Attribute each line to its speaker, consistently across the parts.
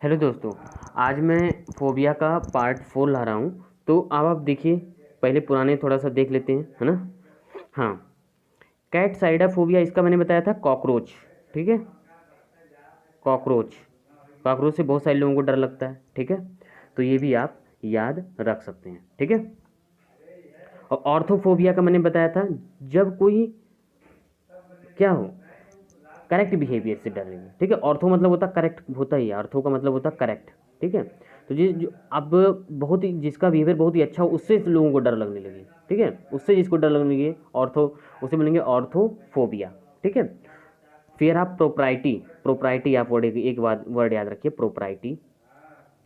Speaker 1: Hello दोस्तों, आज मैं फ़ोबिया का पार्ट 4 ला रहा हूँ। तो अब आप देखिए, पहले पुराने थोड़ा सा देख लेते हैं, है ना। हाँ, कैट साइडाफोबिया इसका मैंने बताया था कॉकरोच। ठीक है, कॉकरोच। कॉकरोच से बहुत सारे लोगों को डर लगता है। ठीक है, तो ये भी आप याद रख सकते हैं। ठीक है, और ऑर्थोफोबिया का मैंने बताया था जब कोई क्या हो, करेक्ट बिहेवियर से डरेंगे। ठीक है, ऑर्थो मतलब होता करेक्ट, होता ही है, ऑर्थो का मतलब होता करेक्ट। ठीक है, तो ये जो अब बहुत ही जिसका बिहेवियर बहुत ही अच्छा हो उससे लोगों को डर लगने लगे। ठीक है, उससे जिसको डर लगने लगे ऑर्थो, उसे बोलेंगे ऑर्थोफोबिया। ठीक है, फिर आप प्रोप्राइटी। प्रोप्राइटी आप वर्ड, एक बात वर्ड याद रखिए, प्रोप्राइटी,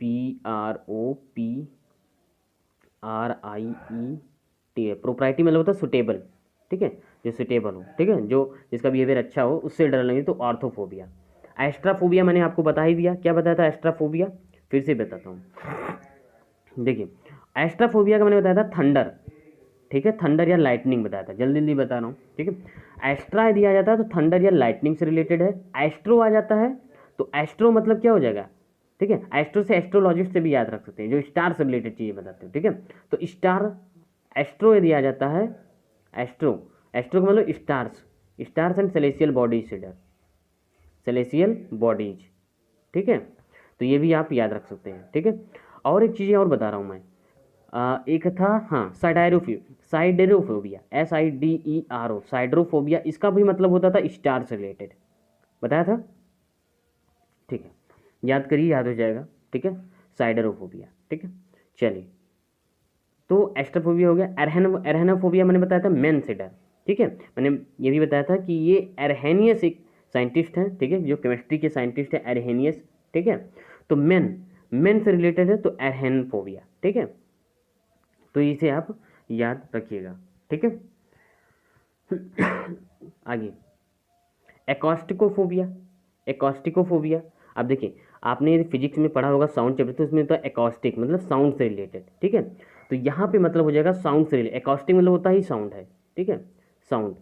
Speaker 1: PROPRIET। प्रोप्राइटी मतलब होता है सुटेबल। ठीक है, जो सुटेबल हो, ठीक है, जो जिसका बिहेवियर अच्छा हो उससे डर लगे तो ऑर्थोफोबिया। एस्ट्राफोबिया मैंने आपको बता ही दिया, क्या बताया था एस्ट्राफोबिया, फिर से बताता हूँ। देखिए, एस्ट्राफोबिया का मैंने बताया था थंडर। ठीक है, थंडर या लाइटनिंग बताया था, जल्दी जल्दी बता रहा हूँ। ठीक है, एस्ट्रा यदि आ जाता है तो थंडर या लाइटनिंग से रिलेटेड है। एस्ट्रो आ जाता है तो एस्ट्रो मतलब क्या हो जाएगा। ठीक है, एस्ट्रो से एस्ट्रोलॉजिस्ट से भी याद रख सकते हैं, जो स्टार से रिलेटेड चीज़ें बताते हैं। ठीक है, तो स्टार, एस्ट्रो यदि आ जाता है, एस्ट्रो, एस्ट्रो का मतलब stars, stars and celestial bodies से डर, सेलेसियल बॉडीज। ठीक है, तो ये भी आप याद रख सकते हैं। ठीक है, और एक चीज़ें और बता रहा हूँ मैं। एक था, हाँ, साइडेरोफोबिया, SIDERO, साइड्रोफोबिया, इसका भी मतलब होता था स्टार से रिलेटेड, बताया था। ठीक है, याद करिए, याद हो जाएगा। ठीक है, साइडेरोफोबिया। ठीक है, चलिए, तो एस्ट्रोफोबिया हो गया। एरहेनोफोबिया मैंने बताया था मैन से डर। ठीक है, मैंने ये भी बताया था कि ये एरहेनियस एक साइंटिस्ट हैं। ठीक है, जो केमिस्ट्री के साइंटिस्ट है, एरहेनियस। ठीक है, तो मैन से रिलेटेड है तो एरहेनोफोबिया। ठीक है, तो इसे आप याद रखिएगा। ठीक है, आगे, एकॉस्टिकोफोबिया। एकॉस्टिकोफोबिया, अब देखिए, आपने फिजिक्स में पढ़ा होगा साउंड चैप्टर, तो उसमें तो एकॉस्टिक मतलब साउंड से रिलेटेड। ठीक है, तो यहाँ पे मतलब हो जाएगा साउंड से रिलेटेड। एकॉस्टिक मतलब होता ही साउंड है। ठीक है, साउंड।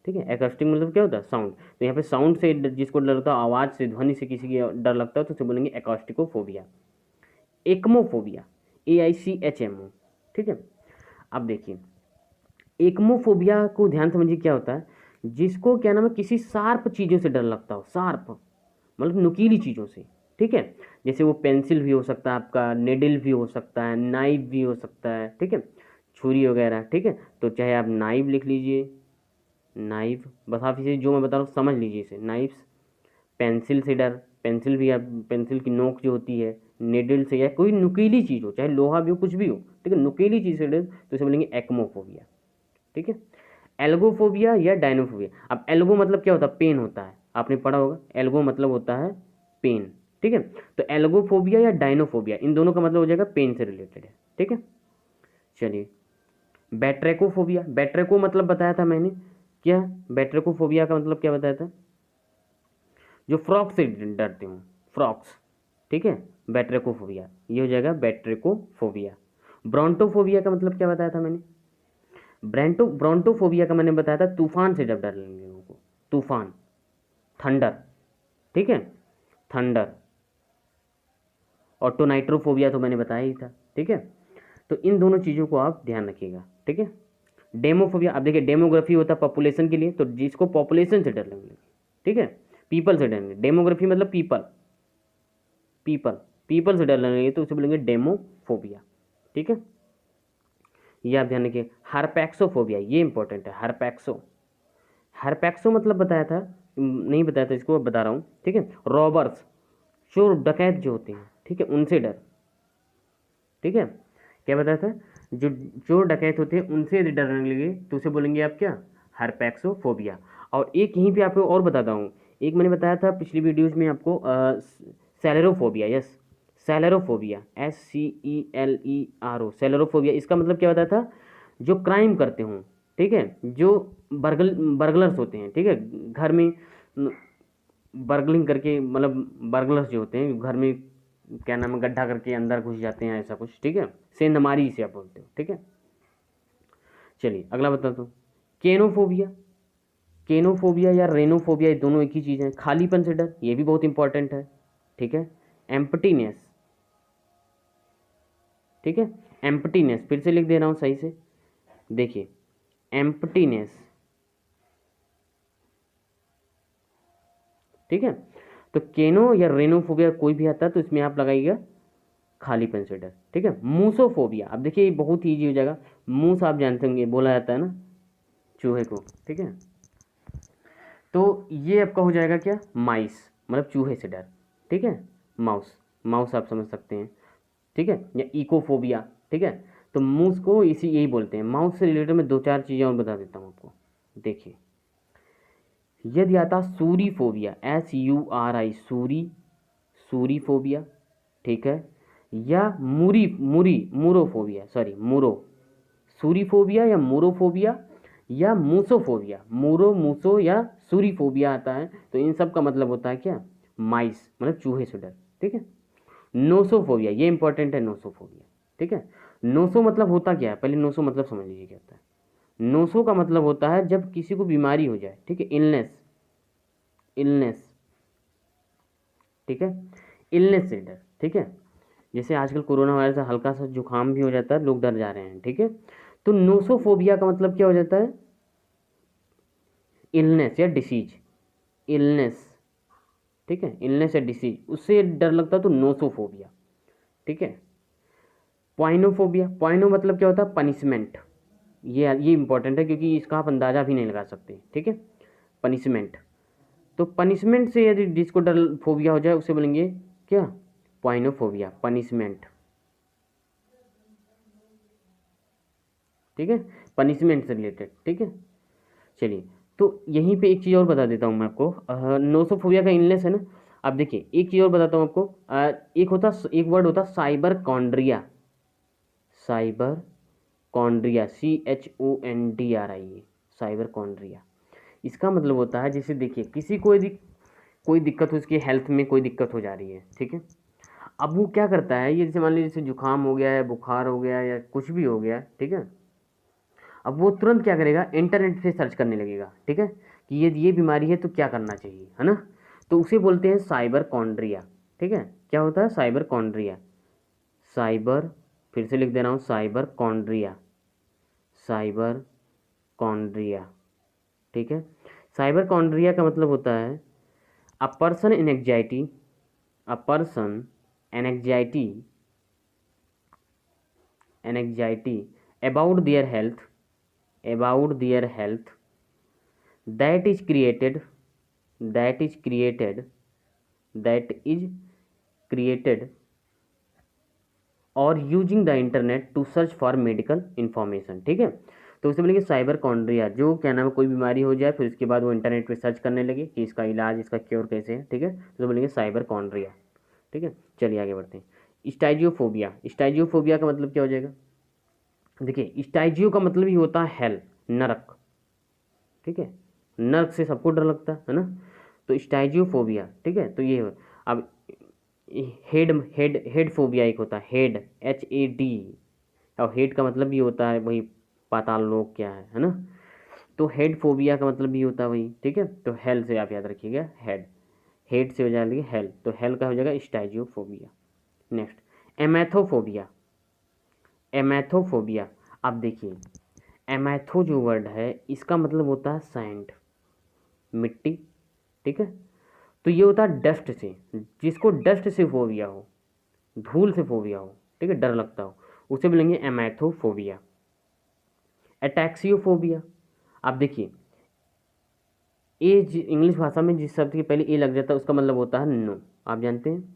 Speaker 1: ठीक है, एकॉस्टिक मतलब क्या होता है, साउंड। तो यहाँ पे साउंड से जिसको डर लगता है, आवाज़ से, ध्वनि से किसी की डर लगता है, तो उसे बोलेंगे एकॉस्टिकोफोबिया। एक्मोफोबिया, AICHMO। ठीक है, अब देखिए, एक्मोफोबिया को ध्यान समझिए क्या होता है, जिसको क्या नाम है, किसी शार्प चीज़ों से डर लगता हो, शार्प मतलब नुकीली चीज़ों से। ठीक है, जैसे वो पेंसिल भी हो सकता है आपका, नेडल भी हो सकता है, नाइफ भी हो सकता है। ठीक है, छुरी वगैरह। ठीक है, तो चाहे आप नाइफ लिख लीजिए, नाइफ, बस आप इसे जो मैं बता रहा हूँ समझ लीजिए इसे, नाइफ्स। पेंसिल से डर, पेंसिल भी, आप पेंसिल की नोक जो होती है, नेडल से, या कोई नुकीली चीज़ हो, चाहे लोहा भी हो, कुछ भी हो। ठीक है, नुकीली चीज़ से डर, तो इसे बोलेंगे एक्मोफोबिया। ठीक है, एल्गोफोबिया या डायनोफोबिया। अब एल्गो मतलब क्या होता है, पेन होता है, आपने पढ़ा होगा, एल्गो मतलब होता है पेन। ठीक है, तो एल्गोफोबिया या डायनोफोबिया, इन दोनों का मतलब हो जाएगा पेन से रिलेटेड है। ठीक है, चलिए, बैट्रेकोफोबिया। बैट्रेको मतलब बताया था मैंने क्या, बैट्रेकोफोबिया का मतलब क्या बताया था, जो फ्रॉक से डरते हो, फ्रॉक्स। ठीक है, बैट्रेकोफोबिया, ये हो जाएगा बैट्रेकोफोबिया। ब्रोंटोफोबिया का मतलब क्या बताया था मैंने, ब्रोंटोफोबिया का मैंने बताया था तूफान से जब डर लगेंगे लोगों को, तूफान, थंडर। ठीक है, थंडर। और टोनाइट्रोफोबिया तो मैंने बताया ही था। ठीक है, तो इन दोनों चीज़ों को आप ध्यान रखिएगा। ठीक है, डेमोफोबिया, अब देखिए, डेमोग्राफी होता है पॉपुलेशन के लिए, तो जिसको पॉपुलेशन से डर लगने लगे। ठीक है, पीपल से डरने, डेमोग्राफी मतलब पीपल, पीपल, पीपल से डर लगने लगे तो उसे बोलेंगे डेमोफोबिया। ठीक है, ये आप ध्यान रखिए। हार्पैक्सोफोबिया, ये इंपॉर्टेंट है, हार्पैक्सो। हार्पैक्सो मतलब बताया था, नहीं बताया था, इसको अब बता रहा हूँ। ठीक है, रॉबर्स, चोर डकैत जो होते हैं, ठीक है, उनसे डर। ठीक है, क्या बताया था, जो चोर डकैत होते हैं उनसे यदि डरने लगे तो उसे बोलेंगे आप क्या, हार्पैक्सोफोबिया। और एक यहीं पे आपको और बताता हूँ, एक मैंने बताया था पिछली वीडियोज में आपको, सेलेरोफोबिया। यस, सेलेरोफोबिया, SCELERO, सेलेरोफोबिया, इसका मतलब क्या बताया था, जो क्राइम करते हों। ठीक है, जो बर्गलर्स होते हैं। ठीक है, घर में बर्गलिंग करके, मतलब बर्गलर्स जो होते हैं घर में, क्या नाम है, गड्ढा करके अंदर घुस जाते हैं, ऐसा कुछ। ठीक है, सेंधमारी से आप बोलते हो। ठीक है, चलिए अगला बताता हूँ, केनोफोबिया। केनोफोबिया या रेनोफोबिया, ये दोनों एक ही चीज़ है, खालीपन से डर, ये भी बहुत इंपॉर्टेंट है। ठीक है, एम्प्टीनेस, ठीक है, एम्प्टीनेस, फिर से लिख दे रहा हूँ सही से, देखिए एम्प्टीनेस, ठीक है। तो केनो या रेनोफोबिया कोई भी आता है तो इसमें आप लगाइएगा खालीपन से डर, ठीक है। मूसोफोबिया, अब देखिए ये बहुत ईजी हो जाएगा। मूस आप जानते होंगे, बोला जाता है ना चूहे को, ठीक है। तो ये आपका हो जाएगा क्या, माइस, मतलब चूहे से डर, ठीक है। माउस, माउस आप समझ सकते हैं, ठीक है, या इकोफोबिया, ठीक है। तो मूस को इसी यही बोलते हैं। माउस से रिलेटेड मैं दो चार चीज़ें और बता देता हूँ आपको, देखिए। यदि आता सूरीफोबिया, SURI, सूरीफोबिया, ठीक है, या मुरोफोबिया, सॉरी मुरो, सूरीफोबिया या मुरोफोबिया या मूसोफोबिया, मूसो या सूरीफोबिया आता है। तो इन सब का मतलब होता है क्या, माइस, मतलब चूहे से डर, ठीक है। नोसोफोबिया, ये इंपॉर्टेंट है, नोसोफोबिया, ठीक है। नोसो मतलब होता क्या है, पहले नोसो मतलब समझ लीजिए क्या होता है। नोसो का मतलब होता है जब किसी को बीमारी हो जाए, ठीक है, इलनेस, इलनेस, ठीक है, इलनेस से डर, ठीक है। जैसे आजकल कोरोना वायरस से हल्का सा जुकाम भी हो जाता है, लोग डर जा रहे हैं, ठीक है। तो नोसोफोबिया का मतलब क्या हो जाता है, इलनेस या डिसीज, इलनेस, ठीक है, इलनेस या डिसीज, उससे डर लगता है तो नोसोफोबिया, ठीक है। पॉइनोफोबिया, पॉइनो मतलब क्या होता है, पनिशमेंट, ये इंपॉर्टेंट है क्योंकि इसका आप अंदाज़ा भी नहीं लगा सकते, ठीक है, पनिशमेंट। तो पनिशमेंट से यदि जिसको डर फोबिया हो जाए उसे बोलेंगे क्या, पॉइनोफोबिया, पनिशमेंट, ठीक है, पनिशमेंट से रिलेटेड, ठीक है। चलिए, तो यहीं पे एक चीज़ और बता देता हूँ मैं आपको, नोसोफोबिया का इलनेस है ना। अब देखिए एक चीज़ और बताता हूँ आपको, एक वर्ड होता साइबर कॉन्ड्रिया, साइबर कॉन्ड्रिया, CHONDRIA, साइबर कॉन्ड्रिया। इसका मतलब होता है, जैसे देखिए किसी को यदि कोई दिक्कत हो, उसकी हेल्थ में कोई दिक्कत हो जा रही है, ठीक है। अब वो क्या करता है, ये जैसे मान लीजिए जैसे जुकाम हो गया है, बुखार हो गया या कुछ भी हो गया, ठीक है। अब वो तुरंत क्या करेगा, इंटरनेट पे सर्च करने लगेगा, ठीक है, कि ये बीमारी है तो क्या करना चाहिए, है ना। तो उसे बोलते हैं साइबर कॉन्ड्रिया, ठीक है। क्या होता है, साइबर कॉन्ड्रिया, साइबर, फिर से लिख दे रहा हूँ, साइबर कॉन्ड्रिया, साइबर कॉन्ड्रिया, ठीक है। साइबर कॉन्ड्रिया का मतलब होता है a person in anxiety, a person an anxiety, an anxiety about their health, about their health, that is created, that is created, that is created और using the internet to search for medical information, ठीक है। तो उसे बोलेंगे cyber कॉन्ड्रिया, जो क्या नाम है, कोई बीमारी हो जाए फिर उसके बाद वो इंटरनेट पे सर्च करने लगे कि इसका इलाज, इसका क्योर कैसे है, ठीक है। तो बोलेंगे साइबर कॉन्ड्रिया, ठीक है। चलिए आगे बढ़ते हैं। स्टाइजियोफोबिया, स्टाइजियोफोबिया का मतलब क्या हो जाएगा, देखिए स्टाइजियो का मतलब ही होता है हेल, नरक, ठीक है। नर्क से सबको डर लगता है ना। तो स्टाइजियोफोबिया, ठीक है। तो ये अब हेड हेड हेड फोबिया एक होता है, हेड, HAD, और हेड का मतलब भी होता है वही पाताल लोक क्या है ना। तो हेड फोबिया का मतलब भी होता है वही, ठीक है। तो हेल से आप याद रखिएगा, हेड, हेड से हो जाएगा हेल, तो हेल का हो जाएगा स्टाइजियोफोबिया। नेक्स्ट एमेथोफोबिया, एमेथोफोबिया, आप देखिए एमेथो जो वर्ड है इसका मतलब होता है सैंड, मिट्टी, ठीक है। तो ये होता है डस्ट से, जिसको डस्ट से फोबिया हो, धूल से फोबिया हो, ठीक है, डर लगता हो, उसे बोलेंगे एमेथोफोबिया। एटैक्सियोफोबिया, आप देखिए इंग्लिश भाषा में जिस शब्द के पहले ए लग जाता है उसका मतलब होता है नो, आप जानते हैं।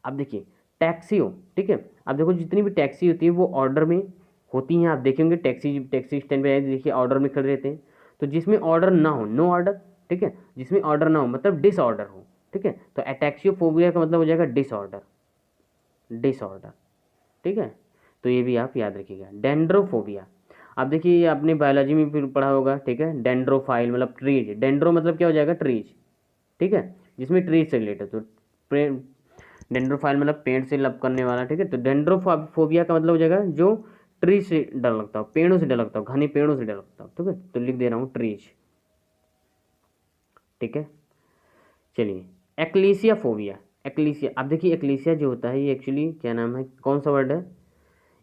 Speaker 1: अब देखिए टैक्सी हो, ठीक है। अब देखो जितनी भी टैक्सी होती है वो ऑर्डर में होती हैं, आप देखेंगे टैक्सी टैक्सी स्टैंड पे देखिए ऑर्डर में खड़े रहते हैं। तो जिसमें ऑर्डर ना हो, नो ऑर्डर, ठीक है, जिसमें ऑर्डर ना हो मतलब डिसऑर्डर हो, ठीक है। तो एटैक्सियोफोबिया का मतलब हो जाएगा डिसऑर्डर, डिसऑर्डर, ठीक है। तो ये भी आप याद रखिएगा। डेंड्रोफोबिया, आप देखिए आपने बायोलॉजी में भी पढ़ा होगा, ठीक है। डेंड्रोफाइल मतलब ट्रीज, डेंड्रो मतलब क्या हो जाएगा, ट्रीज, ठीक है, जिसमें ट्रीज से रिलेटेड। तो डेंड्रोफाइल मतलब पेड़ से लव करने वाला, ठीक है। तो डेंड्रोफोबिया का मतलब हो जाएगा जो ट्री से डर लगता हो, पेड़ों से डर लगता हो, घने पेड़ों से डर लगता हो, ठीक है। तो लिख दे रहा हूँ ट्रीज, ठीक है। चलिए एक्लीसिया फोबिया, एक्लीसिया, आप देखिए एक्लीसिया जो होता है ये एक्चुअली क्या नाम है, कौन सा वर्ड है,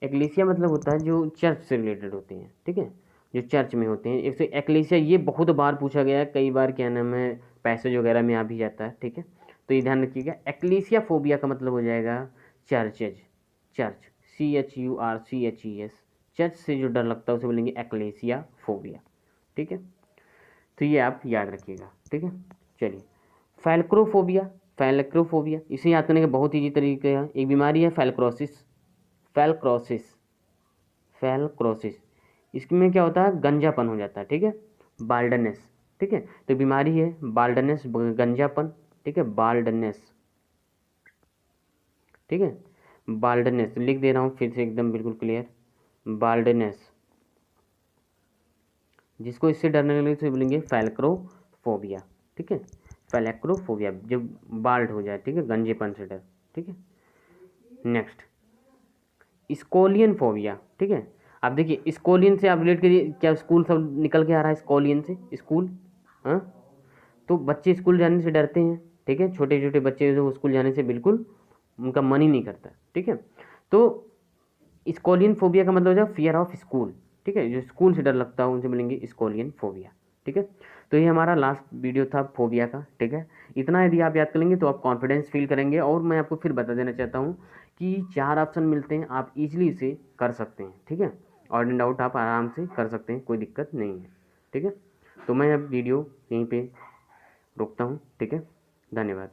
Speaker 1: एक्लीसिया मतलब होता है जो चर्च से रिलेटेड होते हैं, ठीक है, जो चर्च में होते हैं। एक एक्लीसिया ये बहुत बार पूछा गया है, कई बार क्या नाम है पैसेज वगैरह में आ भी जाता है, ठीक है। तो ये ध्यान रखिएगा, एक्लीसिया फोबिया का मतलब हो जाएगा चर्चेज, चर्च, CHURCHES, चर्च से जो डर लगता है उसे बोलेंगे एक्लीसिया फोबिया, ठीक है। तो ये आप याद रखिएगा, ठीक है। चलिए, फैल्क्रोफोबिया, फैल्क्रोफोबिया इसे याद करने के बहुत ईजी तरीके हैं। एक बीमारी है फैलक्रोसिस, फैलक्रोसिस, फैलक्रोसिस, इसमें क्या होता है, गंजापन हो जाता है, ठीक है, बाल्डनेस, ठीक है। तो बीमारी है बाल्डनेस, गंजापन, ठीक है, बाल्डनेस, ठीक है, बाल्डनेस लिख दे रहा हूँ फिर से एकदम बिल्कुल क्लियर, बाल्डनेस, जिसको इससे डरने लगे तो बोलेंगे फैल्क्रोफोबिया, ठीक है, फैल्क्रोफोबिया जब बाल्ड हो जाए, ठीक है, गंजेपन से डर, ठीक है। नेक्स्ट, स्कोलियन फोबिया, ठीक है। आप देखिए स्कोलियन से आप रिलेट करिए, क्या स्कूल सब निकल के आ रहा है स्कोलियन से, स्कूल, हाँ, तो बच्चे स्कूल जाने से डरते हैं, ठीक है, छोटे छोटे बच्चे जो स्कूल जाने से बिल्कुल उनका मन ही नहीं करता, ठीक है। तो स्कोलियन फोबिया का मतलब हो जाएगा फियर ऑफ स्कूल, ठीक है, जो स्कूल से डर लगता है उनसे मिलेंगे स्कोलियन फोबिया, ठीक है। तो ये हमारा लास्ट वीडियो था फोबिया का, ठीक है। इतना यदि आप याद कर लेंगे तो आप कॉन्फिडेंस फील करेंगे। और मैं आपको फिर बता देना चाहता हूँ कि 4 ऑप्शन मिलते हैं, आप इजीली इसे कर सकते हैं, ठीक है, ऑड एंड आउट आप आराम से कर सकते हैं, कोई दिक्कत नहीं है, ठीक है। तो मैं अब वीडियो यहीं पे रोकता हूँ, ठीक है, धन्यवाद।